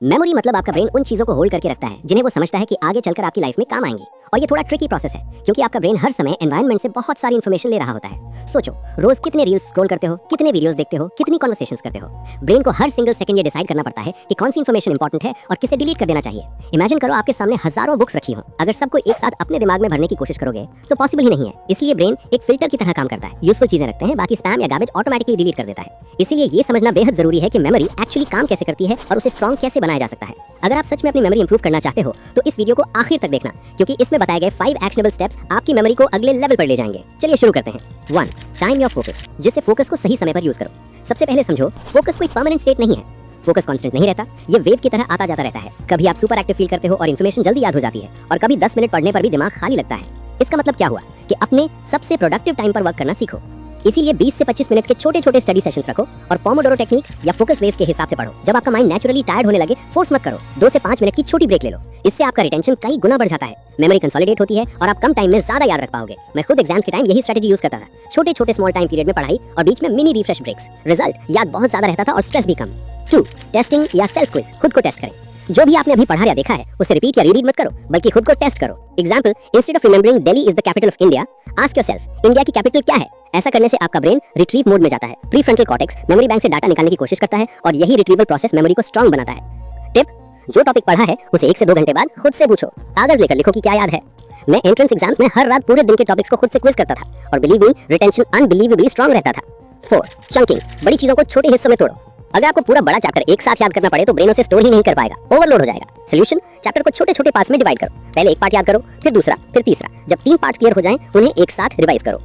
Memory मतलब आपका brain उन चीजों को होल्ड करके रखता है जिन्हें वो समझता है कि आगे चलकर आपकी लाइफ में काम आएंगी। और ये थोड़ा ट्रिकी प्रोसेस है क्योंकि आपका ब्रेन हर समय एनवायरनमेंट से बहुत सारी इन्फॉर्मेशन ले रहा होता है। सोचो, रोज कितने रील्स स्क्रॉल करते हो, कितने वीडियोस देखते हो, कितनी कन्वर्सेशंस करते हो। ब्रेन को हर सिंगल सेकंड ये डिसाइड करना पड़ता है कि कौन सी इन्फॉर्मेशन इंपॉर्टेंट है और किसे डिलीट कर देना चाहिए। इमेजिन करो आपके सामने हजारों बुक्स रखी हो, अगर सबको एक साथ अपने दिमाग में भरने की कोशिश करोगे तो पॉसिबल ही नहीं है। इसलिए ब्रेन एक फिल्टर की तरह काम करता है, यूजफुल चीजें रखते हैं, बाकी स्पैम या गार्बेज ऑटोमेटिकली डिलीट कर देता है। इसीलिए ये समझना बेहद जरूरी है कि मेमोरी एक्चुअली काम कैसे करती है और उसे स्ट्रॉन्ग कैसे बनाया जा सकता है। अगर आप सच में अपनी मेमोरी इंप्रूव करना चाहते हो तो इस वीडियो को आखिर तक देखना, क्योंकि इसमें बताए गए 5 एक्शनेबल स्टेप्स आपकी मेमोरी को अगले लेवल पर ले जाएंगे। चलिए शुरू करते हैं। 1. टाइम योर फोकस, जिससे फोकस को सही समय पर यूज करो। सबसे पहले समझो, फोकस कोई परमानेंट स्टेट नहीं है। फोकस कांस्टेंट नहीं रहता, ये वेव की तरह आता जाता रहता है। कभी आप सुपर एक्टिव फील करते हो और इन्फॉर्मेशन जल्दी याद हो जाती है, और कभी 10 मिनट पढ़ने पर भी दिमाग खाली लगता है। इसका मतलब क्या हुआ कि अपने सबसे प्रोडक्टिव टाइम पर वर्क करना सीखो। इसीलिए 20 से 25 मिनट के छोटे छोटे स्टडी सेशंस रखो और पोमोडोरो टेक्निक या फोकस वेव्स के हिसाब से पढ़ो। जब आपका माइंड नेचुरली टायर्ड होने लगे, फोर्स मत करो, 2 से 5 मिनट की छोटी ब्रेक ले लो। इससे आपका रिटेंशन कई गुना बढ़ जाता है, मेमोरी कंसोलिडेट होती है और आप कम टाइम में ज्यादा याद रख पाओगे। मैं खुद एग्जाम्स के टाइम यही स्ट्रेटजी यूज करता था, छोटे छोटे स्मॉल टाइम पीरियड में पढ़ाई और बीच में मिनी रिफ्रेश ब्रेक्स। रिजल्ट, याद बहुत ज्यादा रहता था और स्ट्रेस भी कम। 2. टेस्टिंग या सेल्फ क्विज, खुद को टेस्ट करें। जो भी आपने अभी पढ़ा या देखा है उसे रिपीट या रीड मत करो, बल्कि खुद को टेस्ट करो। Example, instead of remembering Delhi is the capital of India, ask yourself, India की कैपिटल क्या है। ऐसा करने से आपका ब्रेन रिट्रीव मोड में जाता है। प्रीफ्रंटल कॉर्टेक्स मेमोरी बैंक से डाटा निकालने की कोशिश करता है और यही रिट्रीवल प्रोसेस मेमोरी को स्ट्रांग बनाता है। टिप, जो टॉपिक पढ़ा है उसे 1 से 2 घंटे बाद खुद से पूछो। कागज लेकर लिखो कि क्या याद है। मैं एंट्रेंस एग्जाम्स में हर रात पूरे दिन के टॉपिक्स को खुद से क्विज करता था और believe me, retention unbelievably strong रहता था। 4. चंकिंग, बड़ी चीजों को छोटे हिस्सों में तोड़ो। अगर आपको पूरा बड़ा चैप्टर एक साथ याद करना पड़े तो ब्रेन उसे स्टोर ही नहीं कर पाएगा, ओवरलोड हो जाएगा। सॉल्यूशन, चैप्टर को छोटे छोटे पार्ट्स में डिवाइड करो। पहले एक पार्ट याद करो, फिर दूसरा, फिर तीसरा। जब 3 पार्ट्स क्लियर हो जाएं, उन्हें एक साथ रिवाइज करो।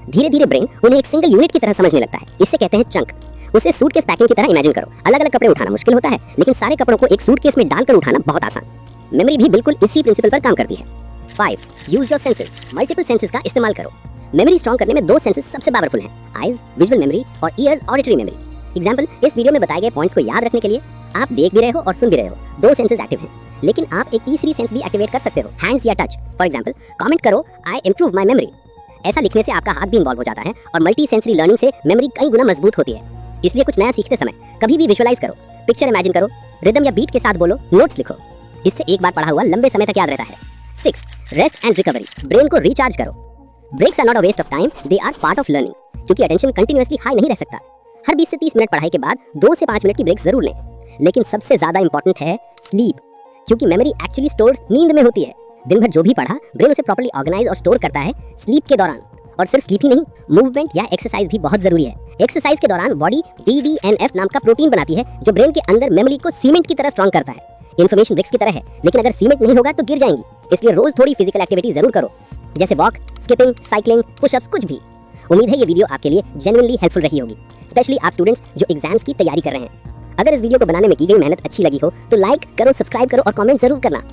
धीरे धीरे ब्रेन उन्हें एक सिंगल यूनिट की तरह समझने लगता है। इसे कहते हैं चंक। उसे सूटकेस पैकिंग की तरह इमेजिन करो। अलग अलग कपड़े उठाना मुश्किल होता है, लेकिन सारे कपड़ों को एक सूटकेस में डालकर उठाना बहुत आसान। मेमोरी भी बिल्कुल इसी प्रिंसिपल पर काम करती है। 5. Use your senses, multiple senses का इस्तेमाल करो। मेमोरी स्ट्रॉन्ग करने में 2 सेंसेस सबसे पावरफुल हैं, आईज विजुअल मेमोरी और ईयर्स ऑडिटरी मेमोरी। एग्जाम्पल, इस वीडियो में बताए गए पॉइंट्स को याद रखने के लिए आप देख भी रहे हो और सुन भी रहे हो, 2 सेंसेस एक्टिव हैं। लेकिन आप एक तीसरी सेंस भी एक्टिवेट कर सकते हो, हैंड्स या टच। फॉर एग्जाम्पल, कमेंट करो, आई इम्प्रूव माई मेमोरी। ऐसा लिखने से आपका हाथ भी इन्वॉल्व हो जाता है और मल्टी सेंसरी लर्निंग से मेमोरी कई गुना मजबूत होती है। इसलिए कुछ नया सीखते समय कभी भी विजुअलाइज करो, पिक्चर इमेजिन करो, रिदम या बीट के साथ बोलो, नोट्स लिखो। इससे एक बार पढ़ा हुआ लंबे समय तक याद रहता है। 6. रेस्ट एंड रिकवरी, ब्रेन को रिचार्ज करो। Breaks are not a waste of time, they are part of learning. क्योंकि अटेंशन कंटिन्यूअसली हाई नहीं रह सकता। हर 20 से 30 मिनट पढ़ाई के बाद 2 से 5 मिनट की ब्रेक जरूर लें। लेकिन सबसे ज्यादा इंपॉर्टेंट है स्लीप, क्योंकि मेमोरी एक्चुअली स्टोर्ड नींद में होती है। दिन भर जो भी पढ़ा, ब्रेन उसे प्रॉपर्ली ऑर्गेनाइज और स्टोर करता है स्लीप के दौरान। और सिर्फ स्लीप ही नहीं, मूवमेंट या एक्सरसाइज भी बहुत जरूरी है। एक्सरसाइज के दौरान बॉडी BDNF नाम का प्रोटीन बनाती है जो ब्रेन के अंदर मेमोरी को सीमेंट की तरह स्ट्रॉन्ग करता है। इन्फॉर्मेशन ब्रिक्स की तरह है, लेकिन अगर सीमेंट नहीं होगा तो गिर जाएंगी। इसलिए रोज थोड़ी फिजिकल एक्टिविटी जरूर करो, जैसे वॉक, स्किपिंग, साइकिलिंग, पुशअप्स, कुछ भी। उम्मीद है ये वीडियो आपके लिए जेन्युइनली हेल्पफुल रही होगी, स्पेशली आप स्टूडेंट्स जो एग्जाम्स की तैयारी कर रहे हैं। अगर इस वीडियो को बनाने में की गई मेहनत अच्छी लगी हो तो लाइक करो, सब्सक्राइब करो और कमेंट जरूर करना।